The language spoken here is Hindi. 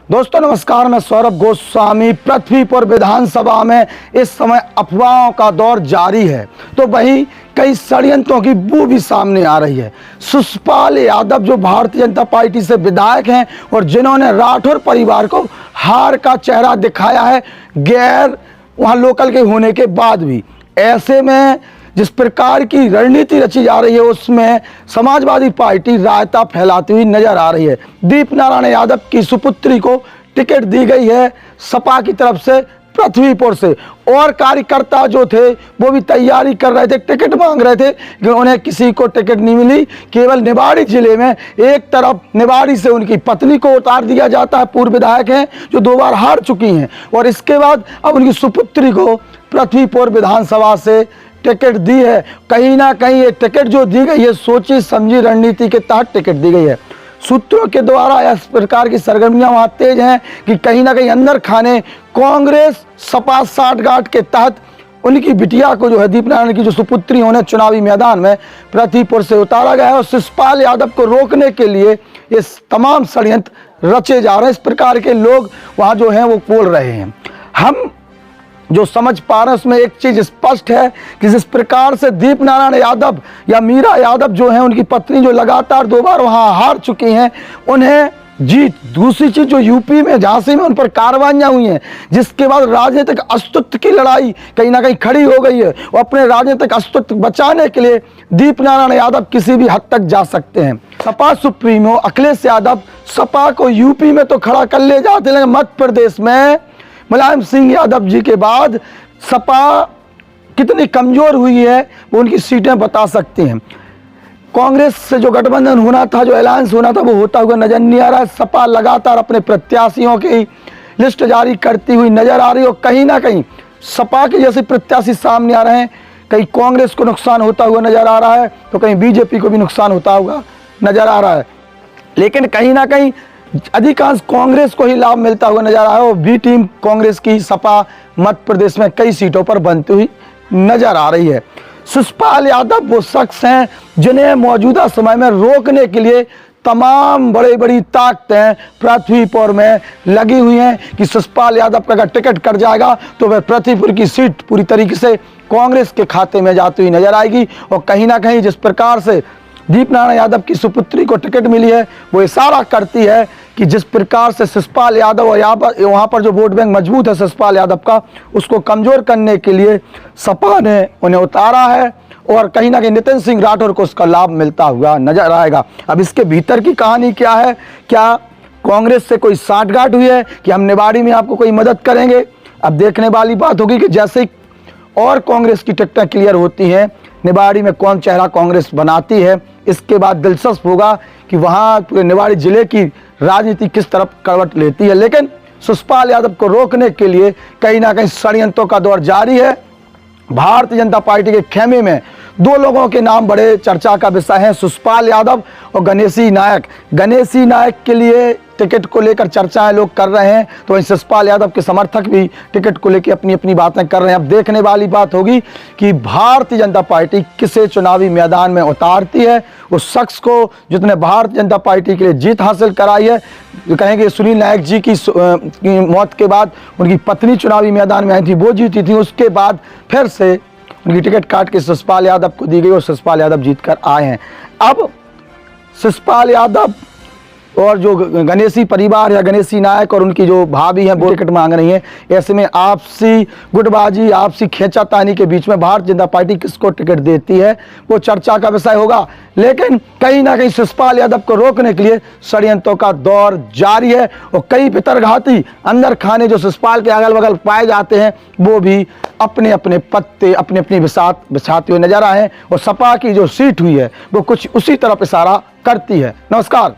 दोस्तों नमस्कार, मैं सौरभ गोस्वामी। पृथ्वीपुर विधानसभा में इस समय अफवाहों का दौर जारी है, तो वहीं कई षड्यंत्रों की बू भी सामने आ रही है। सुषपाल यादव जो भारतीय जनता पार्टी से विधायक हैं और जिन्होंने राठौर परिवार को हार का चेहरा दिखाया है, गैर वहां लोकल के होने के बाद भी, ऐसे में जिस प्रकार की रणनीति रची जा रही है उसमें समाजवादी पार्टी रायता फैलाती हुई नजर आ रही है। दीपनारायण यादव की सुपुत्री को टिकट दी गई है सपा की तरफ से पृथ्वीपुर से, और कार्यकर्ता जो थे वो भी तैयारी कर रहे थे, टिकट मांग रहे थे कि उन्हें किसी को टिकट नहीं मिली। केवल निवाड़ी जिले में एक तरफ निवाड़ी से उनकी पत्नी को उतार दिया जाता है, पूर्व विधायक हैं जो 2 बार हार चुकी हैं, और इसके बाद अब उनकी सुपुत्री को पृथ्वीपुर विधानसभा से टिकट दी है। कहीं ना कहीं ये टिकट जो दी गई है सोची समझी रणनीति के तहत टिकट दी गई है। सूत्रों के द्वारा इस प्रकार की सरगर्मियां वहां तेज हैं कि कहीं ना कहीं अंदर खाने कांग्रेस सपा साठगांठ के तहत उनकी बिटिया को जो है दीपनारायण की जो सुपुत्री उन्हें चुनावी मैदान में पृथ्वीपुर से उतारा गया है, और सुषपाल यादव को रोकने के लिए ये तमाम षड्यंत्र रचे जा रहे हैं। इस प्रकार के लोग वहां जो हैं वो बोल रहे हैं। हम जो समझ पा रहे हैं उसमें एक चीज स्पष्ट है कि जिस प्रकार से दीपनारायण यादव या मीरा यादव जो हैं, उनकी पत्नी जो लगातार 2 बार वहां हार चुकी हैं, उन्हें जीत। दूसरी चीज जो यूपी में झांसी में उन पर कार्रवाइयां हुई हैं, जिसके बाद राजनीतिक अस्तित्व की लड़ाई कहीं ना कहीं खड़ी हो गई है, और अपने राजनीतिक अस्तित्व बचाने के लिए दीपनारायण यादव किसी भी हद तक जा सकते हैं। सपा सुप्रीमो अखिलेश यादव सपा को यूपी में तो खड़ा कर ले जाते, लेकिन मध्य प्रदेश में मुलायम सिंह यादव जी के बाद सपा कितनी कमजोर हुई है वो उनकी सीटें बता सकती हैं। कांग्रेस से जो गठबंधन होना था, जो अलायंस होना था, वो होता हुआ नजर नहीं आ रहा है। सपा लगातार अपने प्रत्याशियों की लिस्ट जारी करती हुई नजर आ रही है, और कहीं ना कहीं सपा के जैसे प्रत्याशी सामने आ रहे हैं। कहीं कांग्रेस को नुकसान होता हुआ नजर आ रहा है, तो कहीं बीजेपी को भी नुकसान होता हुआ नजर आ रहा है, लेकिन कहीं ना कहीं अधिकांश कांग्रेस को ही लाभ मिलता हुआ नजर आ रहा है। और बी टीम कांग्रेस की सपा मध्य प्रदेश में कई सीटों पर बनती हुई नजर आ रही है। सुषपाल यादव वो शख्स हैं जिन्हें मौजूदा समय में रोकने के लिए तमाम बड़ी ताकतें पृथ्वीपुर में लगी हुई हैं कि सुषपाल यादव का अगर टिकट कट जाएगा तो वह पृथ्वीपुर की सीट पूरी तरीके से कांग्रेस के खाते में जाती हुई नजर आएगी। और कहीं ना कहीं जिस प्रकार से दीपनारायण यादव की सुपुत्री को टिकट मिली है, वो इशारा करती है कि जिस प्रकार से सुषपाल यादव और वहाँ पर जो वोट बैंक मजबूत है सुषपाल यादव का, उसको कमज़ोर करने के लिए सपा ने उन्हें उतारा है, और कहीं ना कहीं नितिन सिंह राठौर को उसका लाभ मिलता हुआ नजर आएगा। अब इसके भीतर की कहानी क्या है? क्या कांग्रेस से कोई साठगांठ हुई है कि हम निवाड़ी में आपको कोई मदद करेंगे? अब देखने वाली बात होगी कि जैसे ही और कांग्रेस की टिकटें क्लियर होती हैं, निवाड़ी में कौन चेहरा कांग्रेस बनाती है, इसके बाद दिलचस्प होगा कि वहाँ पूरे निवाड़ी जिले की राजनीति किस तरफ करवट लेती है। लेकिन सुषपाल यादव को रोकने के लिए कहीं ना कहीं षड्यंत्रों का दौर जारी है। भारतीय जनता पार्टी के खेमे में 2 लोगों के नाम बड़े चर्चा का विषय हैं, सुषपाल यादव और गणेशी नायक। गणेशी नायक के लिए टिकट को लेकर चर्चाएं लोग कर रहे हैं, तो वहीं सुषपाल यादव के समर्थक भी टिकट को लेकर अपनी अपनी बातें कर रहे हैं। अब देखने वाली बात होगी कि भारतीय जनता पार्टी किसे चुनावी मैदान में उतारती है। उस शख्स को जिसने भारतीय जनता पार्टी के लिए जीत हासिल कराई है, जो कहेंगे सुनील नायक जी की मौत के बाद उनकी पत्नी चुनावी मैदान में आई थी, वो जीती थी, उसके बाद फिर से उनकी टिकट काट के सुषपाल यादव को दी गई और सुषपाल यादव जीत कर आए हैं। अब सुषपाल यादव और जो गणेशी परिवार या गणेशी नायक और उनकी जो भाभी हैं वो टिकट मांग रही हैं। ऐसे में आपसी गुटबाजी, आपसी खींचातानी के बीच में भारतीय जनता पार्टी किसको टिकट देती है वो चर्चा का विषय होगा। लेकिन कहीं ना कहीं सुषपाल यादव को रोकने के लिए षड्यंत्रों का दौर जारी है, और कई पितरघाती अंदर खाने जो सुषपाल के अगल बगल पाए जाते हैं वो भी अपने अपने पत्ते अपनी अपनी बिछाते हुए नजर आए हैं, और सपा की जो सीट हुई है वो कुछ उसी तरफ इशारा करती है। नमस्कार।